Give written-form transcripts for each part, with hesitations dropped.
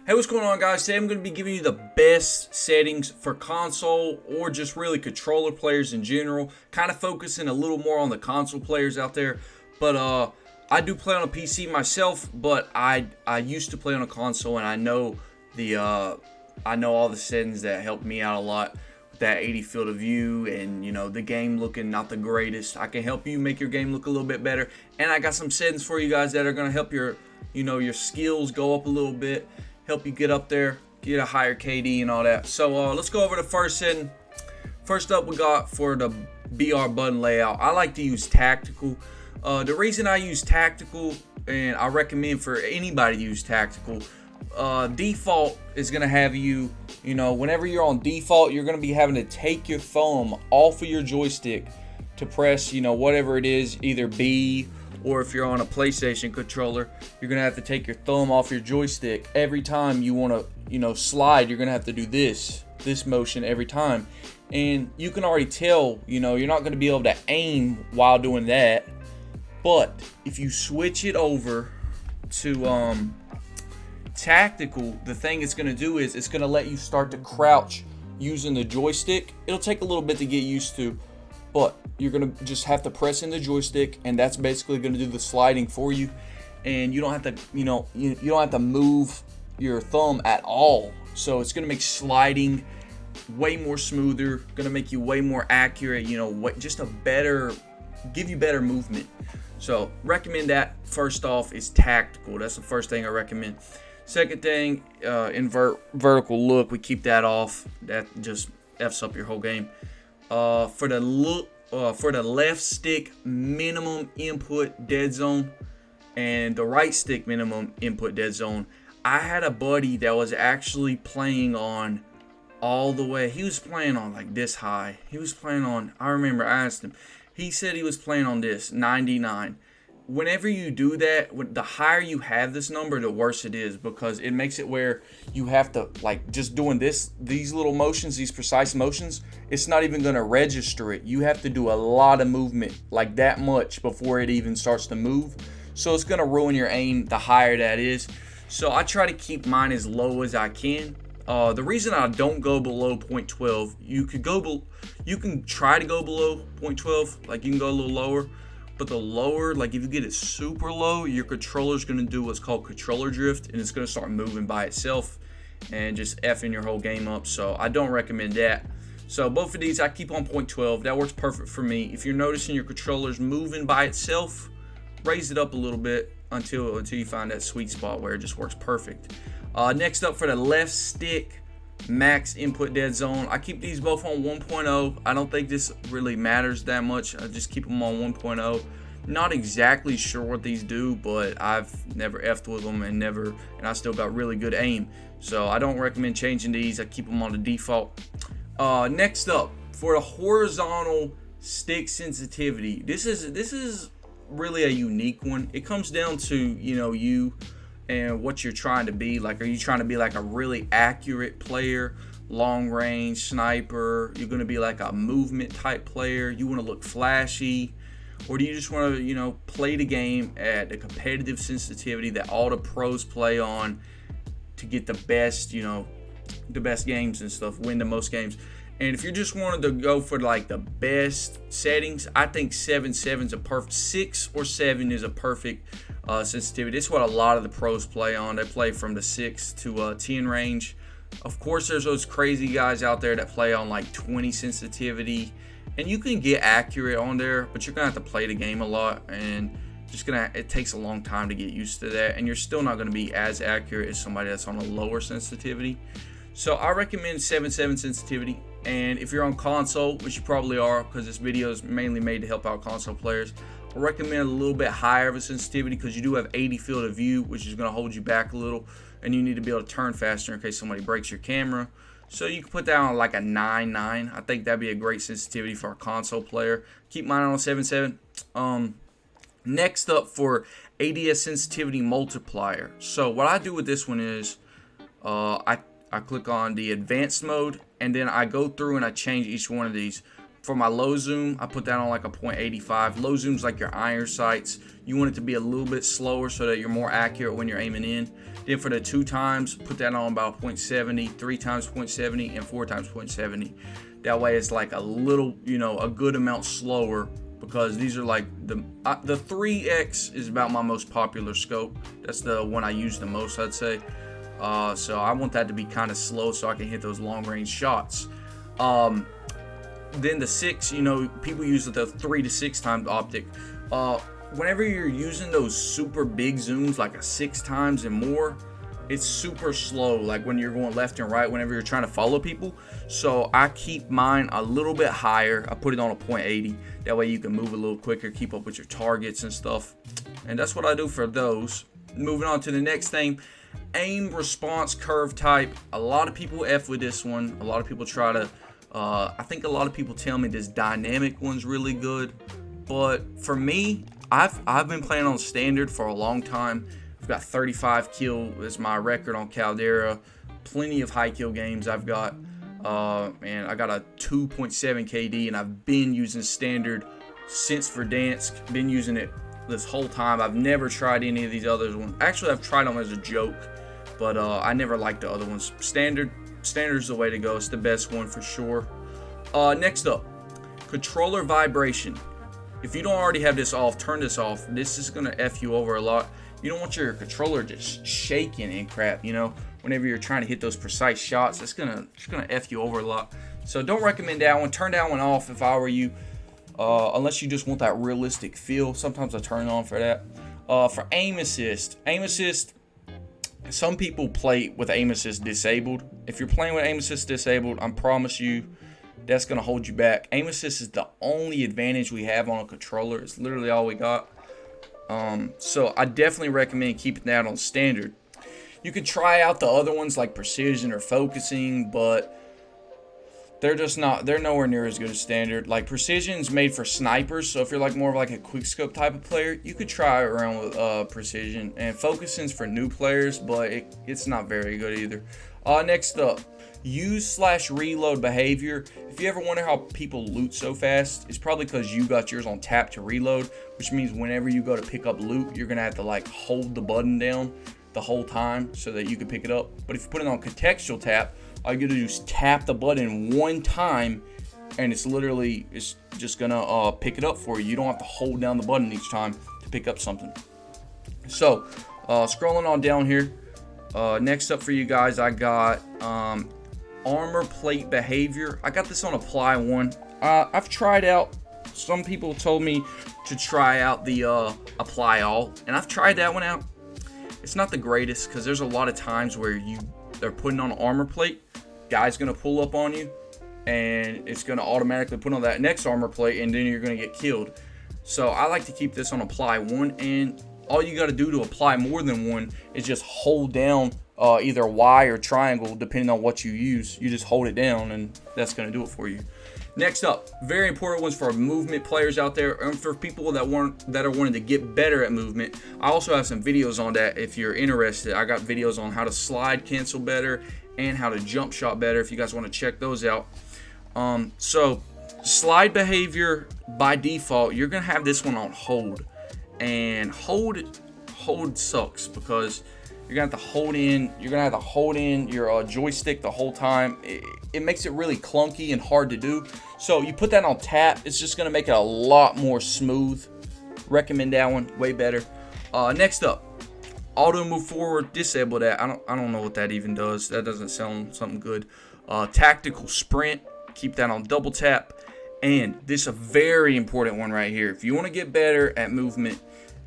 Hey, what's going on, guys? Today I'm going to be giving you the best settings for console or just really controller players in general. Kind of focusing a little more on the console players out there. But I do play on a PC myself, but I used to play on a console, and I know all the settings that help me out a lot with that 80 field of view and the game looking not the greatest. I can help you make your game look a little bit better, and I got some settings for you guys that are going to help your skills go up a little bit. Help you get up there, get a higher KD and all that. So let's go over the first setting. First up, we got for the BR button layout. I like to use tactical. The reason I use tactical, and I recommend for anybody to use tactical, default is going to have you, whenever you're on default, you're going to be having to take your thumb off of your joystick to press, whatever it is, either B, or if you're on a PlayStation controller, you're going to have to take your thumb off your joystick. Every time you want to, slide, you're going to have to do this motion every time. And you can already tell, you're not going to be able to aim while doing that. But if you switch it over to tactical, the thing it's going to do is it's going to let you start to crouch using the joystick. It'll take a little bit to get used to, but you're going to just have to press in the joystick, and that's basically going to do the sliding for you. And you don't have to, you don't have to move your thumb at all. So it's going to make sliding way more smoother, going to make you way more accurate, just give you better movement. So recommend that. First off is tactical. That's the first thing I recommend. Second thing, invert vertical look. We keep that off. That just F's up your whole game. For the left stick minimum input dead zone and the right stick minimum input dead zone, I had a buddy that was actually playing on all the way. He was playing on like this high. He was playing on, I remember I asked him, he said he was playing on this 99. Whenever you do that, the higher you have this number, the worse it is, because it makes it where you have to, like, just doing these little motions, these precise motions, it's not even going to register it. You have to do a lot of movement, like that much, before it even starts to move. So it's going to ruin your aim the higher that is. So I try to keep mine as low as I can. The reason I don't go below 0.12, you can try to go below 0.12, like you can go a little lower. But the lower, like if you get it super low, your controller's going to do what's called controller drift, and it's going to start moving by itself and just effing your whole game up. So I don't recommend that. So both of these I keep on 0.12. That works perfect for me. If you're noticing your controller's moving by itself, raise it up a little bit until you find that sweet spot where it just works perfect. Next up, for the left stick max input dead zone, I keep these both on 1.0. I don't think this really matters that much. I just keep them on 1.0. Not exactly sure what these do, but I've never effed with them and I still got really good aim. So I don't recommend changing these. I keep them on the default. Next up, for the horizontal stick sensitivity, this is really a unique one. It comes down to you and what you're trying to be. Like, are you trying to be like a really accurate player, long range sniper? You're going to be like a movement type player? You want to look flashy? Or do you just want to, play the game at a competitive sensitivity that all the pros play on to get the best, the best games and stuff, win the most games? And if you just wanted to go for like the best settings, I think 7.7 is a perfect, 6 or 7 is a perfect sensitivity. It's what a lot of the pros play on. They play from the 6 to 10 range. Of course, there's those crazy guys out there that play on like 20 sensitivity, and you can get accurate on there, but you're gonna have to play the game a lot, and it takes a long time to get used to that, and you're still not gonna be as accurate as somebody that's on a lower sensitivity. So I recommend 7.7 sensitivity. And if you're on console, which you probably are, because this video is mainly made to help out console players, I recommend a little bit higher of a sensitivity, because you do have 80 field of view, which is going to hold you back a little, and you need to be able to turn faster in case somebody breaks your camera. So you can put that on like a 9.9. I think that'd be a great sensitivity for a console player. Keep mine on 7.7. Next up, for ADS sensitivity multiplier. So what I do with this one is I click on the advanced mode, and then I go through and I change each one of these. For my low zoom, I put that on like a 0.85. Low zoom's like your iron sights. You want it to be a little bit slower so that you're more accurate when you're aiming in. Then for the 2 times, put that on about 0.70, 3 times 0.70, and 4 times 0.70. That way it's like a little, you know, a good amount slower, because these are like the 3X is about my most popular scope. That's the one I use the most, I'd say. So I want that to be kind of slow so I can hit those long range shots. Then the 6, you know, people use the 3 to 6 times optic. Whenever you're using those super big zooms, like a 6 times and more, it's super slow, like when you're going left and right whenever you're trying to follow people. So I keep mine a little bit higher. I put it on a 0.80. That way you can move a little quicker, keep up with your targets and stuff. And that's what I do for those. Moving on to the next thing, aim response curve type. A lot of people F with this one. A lot of people try to, I think a lot of people tell me this dynamic one's really good. But for me, I've been playing on standard for a long time. I've got 35 kill is my record on Caldera. Plenty of high kill games I've got. And I got a 2.7 KD, and I've been using standard since Verdansk. Been using it this whole time. I've never tried any of these other ones. Actually, I've tried them as a joke, but I never liked the other ones. Standard is the way to go. It's the best one for sure. Next up, controller vibration. If you don't already have this off, turn this off. This is gonna F you over a lot. You don't want your controller just shaking and crap, you know, whenever you're trying to hit those precise shots. It's gonna F you over a lot. So don't recommend that one. Turn that one off if I were you, unless you just want that realistic feel. Sometimes I turn it on for that. For aim assist, some people play with aim assist disabled. If you're playing with aim assist disabled, I promise you, that's going to hold you back. Aim assist is the only advantage we have on a controller. It's literally all we got. So I definitely recommend keeping that on standard. You could try out the other ones like precision or focusing, but they're nowhere near as good as standard. Like precision's made for snipers, so if you're like more of like a quick scope type of player, you could try around with precision. And focusing's for new players, but it's not very good either. Next up, use/reload behavior. If you ever wonder how people loot so fast, it's probably because you got yours on tap to reload, which means whenever you go to pick up loot, you're gonna have to like hold the button down the whole time so that you can pick it up. But if you put it on contextual tap, all you gotta do is tap the button one time, and it's just gonna pick it up for you. You don't have to hold down the button each time to pick up something. So scrolling on down here, next up for you guys, I got armor plate behavior. I got this on apply 1. I've tried out, some people told me to try out the apply all, and I've tried that one out. It's not the greatest because there's a lot of times where they're putting on an armor plate, guy's gonna pull up on you, and it's gonna automatically put on that next armor plate, and then you're gonna get killed. So I like to keep this on apply 1, and all you got to do to apply more than one is just hold down either Y or triangle, depending on what you use. You just hold it down, and that's going to do it for you. Next up, very important ones for movement players out there, and for people that are wanting to get better at movement. I also have some videos on that if you're interested. I got videos on how to slide cancel better and how to jump shot better if you guys want to check those out. So slide behavior, by default, you're going to have this one on hold. And hold sucks because you're gonna have to hold in your joystick the whole time. It makes it really clunky and hard to do. So you put that on tap, it's just gonna make it a lot more smooth. Recommend that one, way better. Next up, auto move forward, disable that. I don't know what that even does. That doesn't sound something good. Tactical sprint, keep that on double tap. And this is a very important one right here. If you want to get better at movement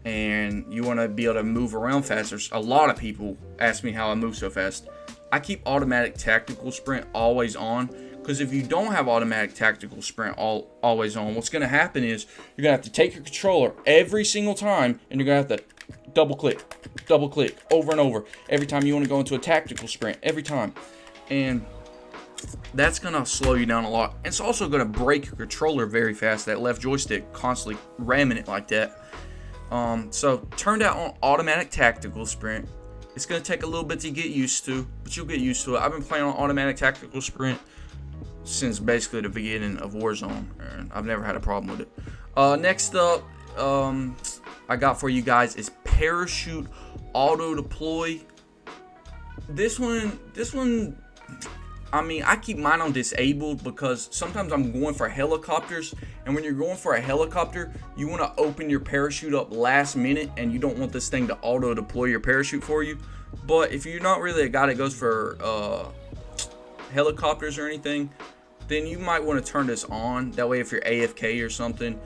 and you want to be able to move around faster, a lot of people ask me how I move so fast. I keep automatic tactical sprint always on, because if you don't have automatic tactical sprint always on, what's going to happen is you're going to have to take your controller every single time, and you're going to have to double click over and over every time you want to go into a tactical sprint, every time. And that's going to slow you down a lot. It's also going to break your controller very fast, that left joystick constantly ramming it like that. So turn that on automatic tactical sprint. It's going to take a little bit to get used to, but you'll get used to it. I've been playing on automatic tactical sprint since basically the beginning of Warzone, and I've never had a problem with it. Next up, I got for you guys is parachute auto deploy. This one, I mean, I keep mine on disabled because sometimes I'm going for helicopters, and when you're going for a helicopter, you want to open your parachute up last minute, and you don't want this thing to auto deploy your parachute for you. But if you're not really a guy that goes for helicopters or anything, then you might want to turn this on. That way, if you're AFK or something,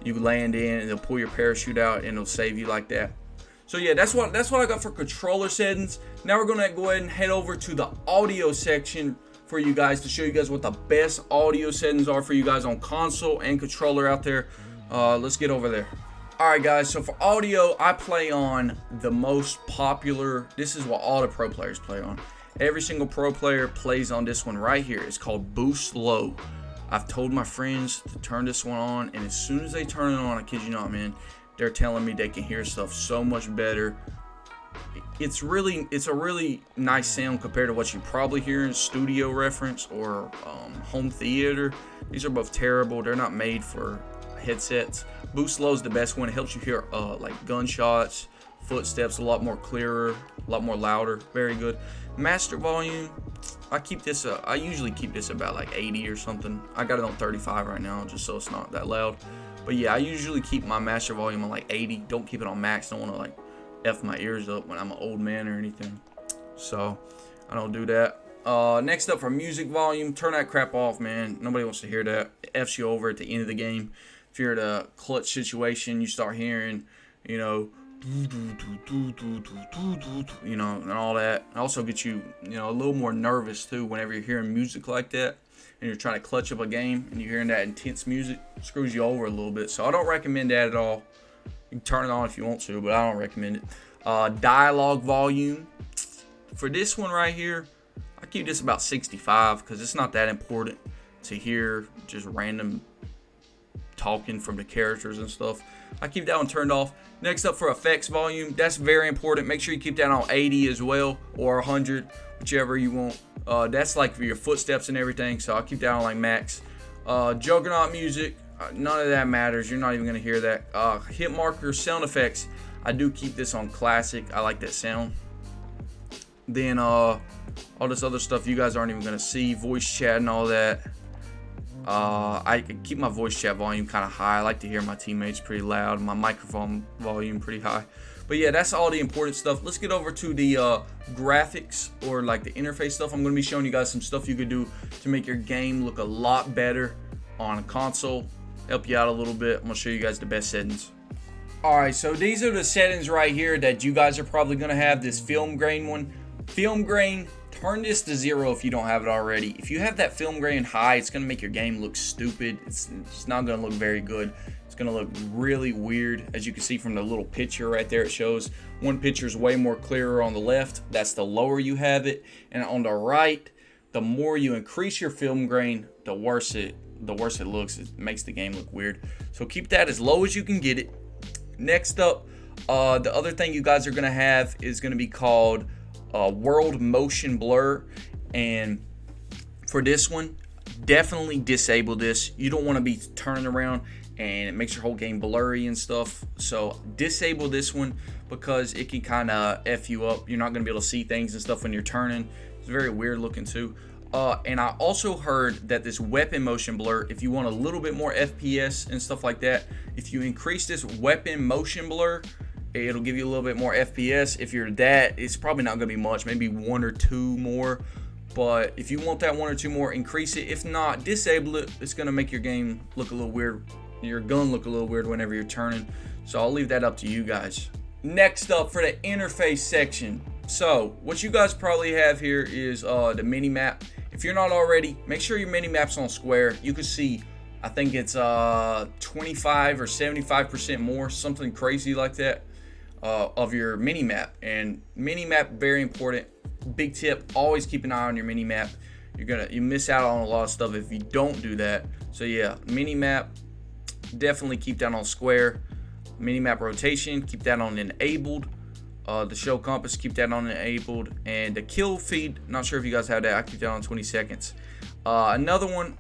you land in and they'll pull your parachute out and it'll save you like that. So yeah, that's what I got for controller settings. Now we're gonna go ahead and head over to the audio section for you guys to show you guys what the best audio settings are for you guys on console and controller out there. Let's get over there. Alright guys, so for audio, I play on the most popular, this is what all the pro players play on. Every single pro player plays on this one right here. It's called Boost Low. I've told my friends to turn this one on, and as soon as they turn it on, I kid you not, man, they're telling me they can hear stuff so much better. It's a really nice sound compared to what you probably hear in studio reference or home theater. These are both terrible. They're not made for headsets. Boost Low is the best one. It helps you hear like gunshots, footsteps a lot more clearer, a lot more louder. Very good. Master volume, I usually keep this about like 80 or something. I got it on 35 right now just so it's not that loud. But yeah, I usually keep my master volume on like 80. Don't keep it on max. Don't want to like F my ears up when I'm an old man or anything. So I don't do that. Next up for music volume, turn that crap off, man. Nobody wants to hear that. It F's you over at the end of the game. If you're at a clutch situation, you start hearing, you know, and all that. It also gets you, a little more nervous too whenever you're hearing music like that and you're trying to clutch up a game and you're hearing that intense music. It screws you over a little bit. So I don't recommend that at all. You can turn it on if you want to, but I don't recommend it. Dialogue volume. For this one right here, I keep this about 65 because it's not that important to hear just random talking from the characters and stuff. I keep that one turned off. Next up for effects volume, that's very important. Make sure you keep that on 80 as well, or 100, whichever you want. That's like for your footsteps and everything, so I'll keep that on like max. Juggernaut music, none of that matters. You're not even gonna hear that. Hit marker sound effects, I do keep this on classic. I like that sound. Then all this other stuff you guys aren't even gonna see, voice chat and all that. I keep my voice chat volume kind of high. I like to hear my teammates pretty loud. My microphone volume pretty high. But yeah, that's all the important stuff. Let's get over to the graphics or like the interface stuff. I'm going to be showing you guys some stuff you could do to make your game look a lot better on a console. Help you out a little bit. I'm going to show you guys the best settings. Alright, so these are the settings right here that you guys are probably going to have. This film grain one. Film grain. Turn this to 0 if you don't have it already. If you have that film grain high, it's going to make your game look stupid. It's not going to look very good. It's going to look really weird. As you can see from the little picture right there, it shows one picture is way more clearer on the left. That's the lower you have it. And on the right, the more you increase your film grain, the worse it looks. It makes the game look weird. So keep that as low as you can get it. Next up, the other thing you guys are going to have is going to be called world motion blur, and for this one, definitely disable this. You don't want to be turning around and it makes your whole game blurry and stuff. So disable this one because it can kind of F you up. You're not going to be able to see things and stuff when you're turning. It's very weird looking too. And I also heard that this weapon motion blur, if you want a little bit more FPS and stuff like that, if you increase this weapon motion blur, it'll give you a little bit more FPS. If you're that, it's probably not going to be much, maybe 1 or 2 more. But if you want that 1 or 2 more, increase it. If not, disable it. It's going to make your game look a little weird. Your gun look a little weird whenever you're turning. So I'll leave that up to you guys. Next up for the interface section. So what you guys probably have here is the mini map. If you're not already, make sure your mini map's on square. You can see, I think it's 25 or 75% more, something crazy like that. Of your mini map. And mini map, very important. Big tip, always keep an eye on your mini map. You miss out on a lot of stuff if you don't do that. So yeah, mini map, definitely keep that on square. Mini map rotation, keep that on enabled. The show compass, keep that on enabled. And the kill feed, not sure if you guys have that. I keep that on 20 seconds. Another one,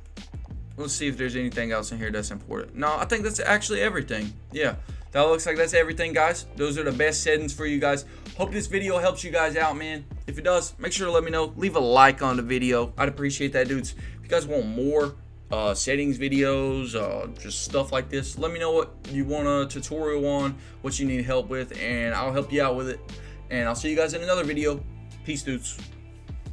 let's see if there's anything else in here that's important. No, I think that's actually everything. Yeah. That looks like that's everything, guys. Those are the best settings for you guys. Hope this video helps you guys out, man. If it does, make sure to let me know. Leave a like on the video. I'd appreciate that, dudes. If you guys want more settings videos, just stuff like this, let me know what you want a tutorial on, what you need help with, and I'll help you out with it. And I'll see you guys in another video. Peace, dudes.